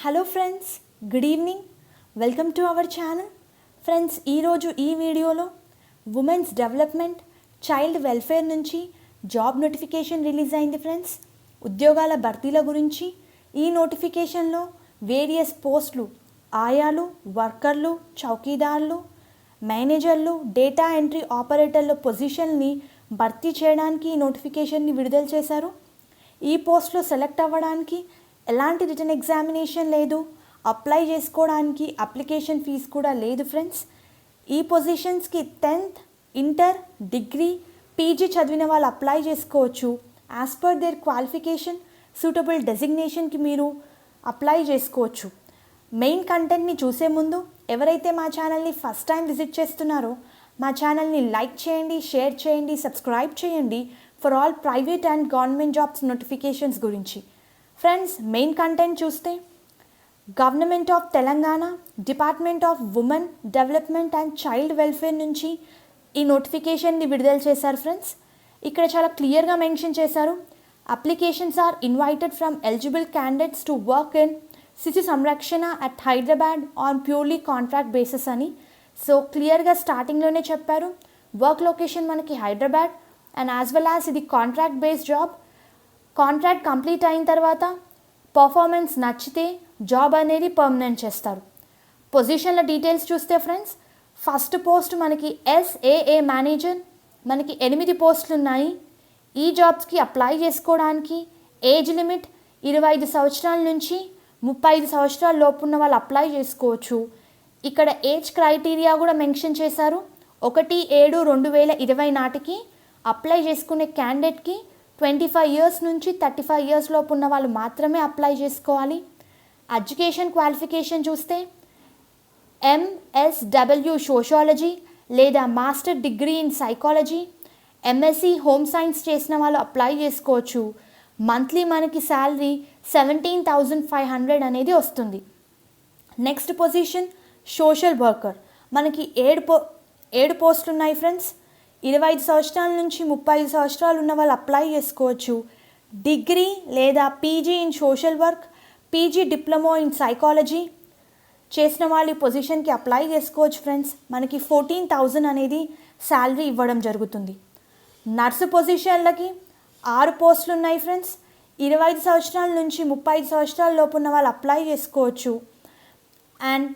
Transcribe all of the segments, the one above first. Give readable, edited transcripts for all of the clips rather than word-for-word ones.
Hello friends, good evening. Welcome to our channel. Friends, ఈరోజు ఈ వీడియోలో ఉమెన్స్ డెవలప్మెంట్, చైల్డ్ వెల్ఫేర్ నుంచి job notification release అయింది friends. ఉద్యోగాల భర్తీల గురించి ఈ నోటిఫికేషన్లో వేరియస్ పోస్టులు, ఆయాలు, వర్కర్లు, చౌకీదార్లు, మేనేజర్లు, డేటా ఎంట్రీ ఆపరేటర్ల పొజిషన్ని భర్తీ చేయడానికి ఈ నోటిఫికేషన్ని విడుదల చేశారు. ఈ పోస్ట్లో సెలెక్ట్ అవ్వడానికి ఎలాంటి రిటన్ ఎగ్జామినేషన్ లేదు, అప్లై చేసుకోవడానికి అప్లికేషన్ ఫీజు కూడా లేదు ఫ్రెండ్స్. ఈ పొజిషన్స్కి 10th, ఇంటర్, డిగ్రీ, పీజీ చదివిన వాళ్ళు అప్లై చేసుకోవచ్చు. As per their qualification, suitable డెసిగ్నేషన్కి మీరు అప్లై చేసుకోవచ్చు. మెయిన్ కంటెంట్ని చూసే ముందు ఎవరైతే మా ఛానల్ని ఫస్ట్ టైం విజిట్ చేస్తున్నారో మా ఛానల్ని లైక్ చేయండి, షేర్ చేయండి, సబ్స్క్రైబ్ చేయండి for all private and government jobs notifications గురించి. ఫ్రెండ్స్, మెయిన్ కంటెంట్ చూస్తే government of Telangana, department of women development and child welfare నుంచి ఈ నోటిఫికేషన్ని విడుదల చేశారు ఫ్రెండ్స్. ఇక్కడ చాలా క్లియర్గా మెన్షన్ చేశారు, applications are invited from eligible candidates to work in శిశు సంరక్షణ at Hyderabad on purely contract basis అని. సో క్లియర్గా స్టార్టింగ్లోనే చెప్పారు, వర్క్ లొకేషన్ మనకి Hyderabad and as well as ఇది contract based job. Contract complete అయిన తర్వాత పర్ఫార్మెన్స్ నచ్చితే జాబ్ అనేది పర్మనెంట్ చేస్తారు. పొజిషన్ల డీటెయిల్స్ చూస్తే ఫ్రెండ్స్, ఫస్ట్ పోస్ట్ మనకి SAA మేనేజర్, మనకి 8 పోస్టులు ఉన్నాయి. ఈ జాబ్స్కి అప్లై చేసుకోవడానికి ఏజ్ లిమిట్ 25 సంవత్సరాల నుంచి 35 సంవత్సరాల లోపు ఉన్న వాళ్ళు అప్లై చేసుకోవచ్చు. ఇక్కడ ఏజ్ క్రైటీరియా కూడా మెన్షన్ చేశారు. 1/7/2020 నాటికి అప్లై చేసుకునే క్యాండిడేట్కి 25 ఇయర్స్ నుంచి 35 ఇయర్స్ లోపు ఉన్న వాళ్ళు మాత్రమే అప్లై చేసుకోవాలి. ఎడ్యుకేషన్ క్వాలిఫికేషన్ చూస్తే MSW సోషాలజీ లేదా master degree in psychology, MSc home science చేసిన వాళ్ళు అప్లై చేసుకోవచ్చు. మంత్లీ మనకి శాలరీ 17,500 అనేది వస్తుంది. నెక్స్ట్ పొజిషన్ సోషల్ వర్కర్, మనకి 7 పోస్టులు ఉన్నాయి ఫ్రెండ్స్. 25 సంవత్సరాల నుంచి 35 సంవత్సరాలు ఉన్న వాళ్ళు అప్లై చేసుకోవచ్చు. డిగ్రీ లేదా PG in social work, PG diploma in psychology చేసిన వాళ్ళు ఈ పొజిషన్కి అప్లై చేసుకోవచ్చు ఫ్రెండ్స్. మనకి 14,000 అనేది శాలరీ ఇవ్వడం జరుగుతుంది. నర్సు పొజిషన్లకి 6 పోస్టులు ఉన్నాయి ఫ్రెండ్స్. 25 సంవత్సరాల నుంచి 35 సంవత్సరాల లోపు ఉన్న వాళ్ళు అప్లై చేసుకోవచ్చు. And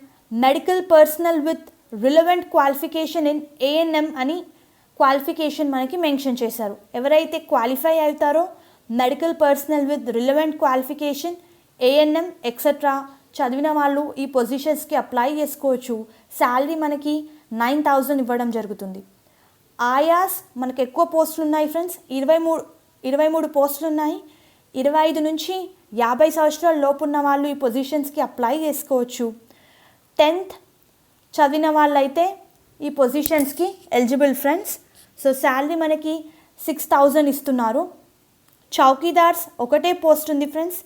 medical personal with relevant qualification in ANM అని క్వాలిఫికేషన్ మనకి మెన్షన్ చేశారు. ఎవరైతే క్వాలిఫై అవుతారో medical personal with relevant qualification ANM etcetera చదివిన వాళ్ళు ఈ పొజిషన్స్కి అప్లై చేసుకోవచ్చు. శాలరీ మనకి 9,000 ఇవ్వడం జరుగుతుంది. ఆయాస్ మనకు ఎక్కువ పోస్టులు ఉన్నాయి ఫ్రెండ్స్. 23 పోస్టులు ఉన్నాయి. 25 నుంచి 50 సంవత్సరాల లోపు ఉన్న వాళ్ళు ఈ పొజిషన్స్కి అప్లై చేసుకోవచ్చు. 10th చదివిన వాళ్ళైతే ఈ పొజిషన్స్కి ఎలిజిబుల్ ఫ్రెండ్స్. సో శాలరీ మనకి 6,000 ఇస్తున్నారు. చౌకీదార్స్ ఒకటే పోస్ట్ ఉంది ఫ్రెండ్స్.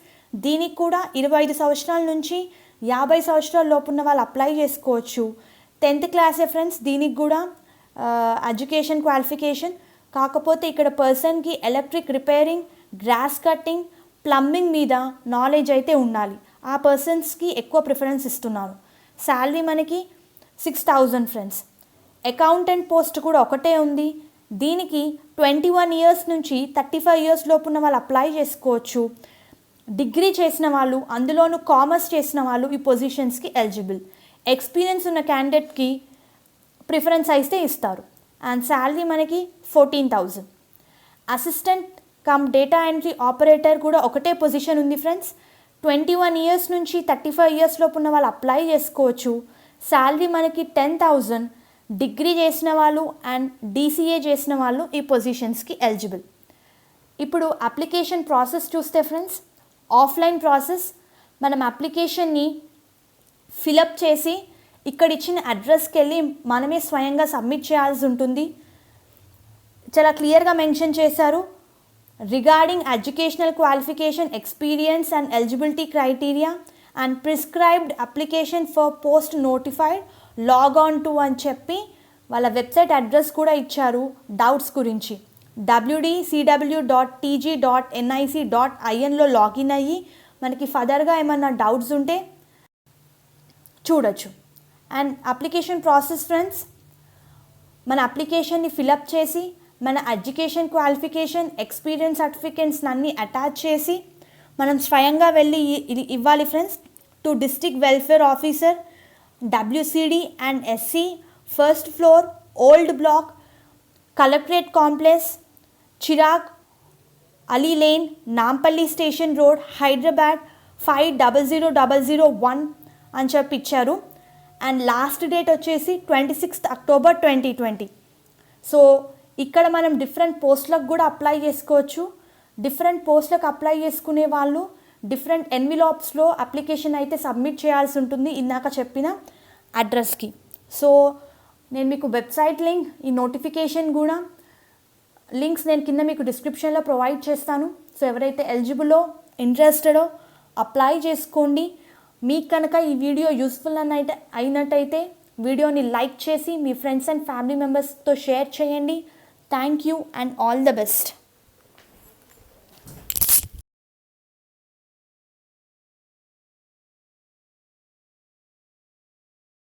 దీనికి కూడా 25 సంవత్సరాల నుంచి 50 సంవత్సరాల లోపు ఉన్న వాళ్ళు అప్లై చేసుకోవచ్చు. 10th క్లాసే ఫ్రెండ్స్. దీనికి కూడా ఎడ్యుకేషన్ క్వాలిఫికేషన్, కాకపోతే ఇక్కడ పర్సన్కి electric repairing, grass cutting, plumbing మీద నాలెడ్జ్ అయితే ఉండాలి. ఆ పర్సన్స్కి ఎక్కువ ప్రిఫరెన్స్ ఇస్తున్నారు. శాలరీ మనకి 6,000 ఫ్రెండ్స్. అకౌంటెంట్ పోస్ట్ కూడా ఒకటే ఉంది. దీనికి 21 ఇయర్స్ నుంచి 35 ఇయర్స్ లోపు ఉన్న వాళ్ళు అప్లై చేసుకోవచ్చు. డిగ్రీ చేసిన వాళ్ళు, అందులోనూ కామర్స్ చేసిన వాళ్ళు ఈ పొజిషన్స్కి ఎలిజిబుల్. ఎక్స్పీరియన్స్ ఉన్న క్యాండిడేట్కి ప్రిఫరెన్స్ అయితే ఇస్తారు. అండ్ శాలరీ మనకి 14,000. Assistant cum data entry operator కూడా ఒకటే పొజిషన్ ఉంది ఫ్రెండ్స్. 21 ఇయర్స్ నుంచి 35 ఇయర్స్ లోపు ఉన్న వాళ్ళు అప్లై చేసుకోవచ్చు. శాలరీ మనకి 10,000. డిగ్రీ చేసిన వాళ్ళు అండ్ DCA చేసిన వాళ్ళు ఈ పొజిషన్స్కి ఎలిజిబుల్. ఇప్పుడు అప్లికేషన్ ప్రాసెస్ చూస్తే ఫ్రెండ్స్, ఆఫ్లైన్ ప్రాసెస్. మనం అప్లికేషన్ని ఫిలప్ చేసి ఇక్కడ ఇచ్చిన అడ్రస్కి వెళ్ళి మనమే స్వయంగా సబ్మిట్ చేయాల్సి ఉంటుంది. చాలా క్లియర్గా మెన్షన్ చేశారు, regarding educational qualification, experience and eligibility criteria and prescribed application for post notified log on to అని చెప్పి వాళ్ళ వెబ్సైట్ అడ్రస్ కూడా ఇచ్చారు. డౌట్స్ గురించి wdcw.tg.nic.inలో లాగిన్ అయ్యి మనకి ఫర్దర్గా ఏమన్నా డౌట్స్ ఉంటే చూడొచ్చు. అండ్ అప్లికేషన్ ప్రాసెస్ ఫ్రెండ్స్, మన అప్లికేషన్ని ఫిలప్ చేసి మన ఎడ్యుకేషన్ క్వాలిఫికేషన్ ఎక్స్పీరియన్స్ సర్టిఫికేట్స్ అన్నీ అటాచ్ చేసి మనం స్వయంగా వెళ్ళి ఇవ్వాలి friends. To district welfare officer, WCD and SC, first floor, old block, collectorate complex, Chirag Ali lane, Nampally station road, Hyderabad 500001 అని చెప్పి ఇచ్చారు. అండ్ లాస్ట్ డేట్ వచ్చేసి 26 అక్టోబర్ 2020. సో ఇక్కడ మనం డిఫరెంట్ పోస్టులకు కూడా అప్లై చేసుకోవచ్చు. డిఫరెంట్ పోస్టులకు అప్లై చేసుకునే వాళ్ళు డిఫరెంట్ ఎన్విలాప్స్లో అప్లికేషన్ అయితే సబ్మిట్ చేయాల్సి ఉంటుంది ఇందాక చెప్పిన అడ్రస్కి. సో నేను మీకు వెబ్సైట్ లింక్, ఈ నోటిఫికేషన్ కూడా లింక్స్ నేను కింద మీకు డిస్క్రిప్షన్లో ప్రొవైడ్ చేస్తాను. సో ఎవరైతే ఎలిజిబుల్లో ఇంట్రెస్టెడో అప్లై చేసుకోండి. మీకు కనుక ఈ వీడియో యూస్ఫుల్ అయినట్టయితే వీడియోని లైక్ చేసి మీ ఫ్రెండ్స్ అండ్ ఫ్యామిలీ మెంబర్స్తో షేర్ చేయండి. Thank you and all the best.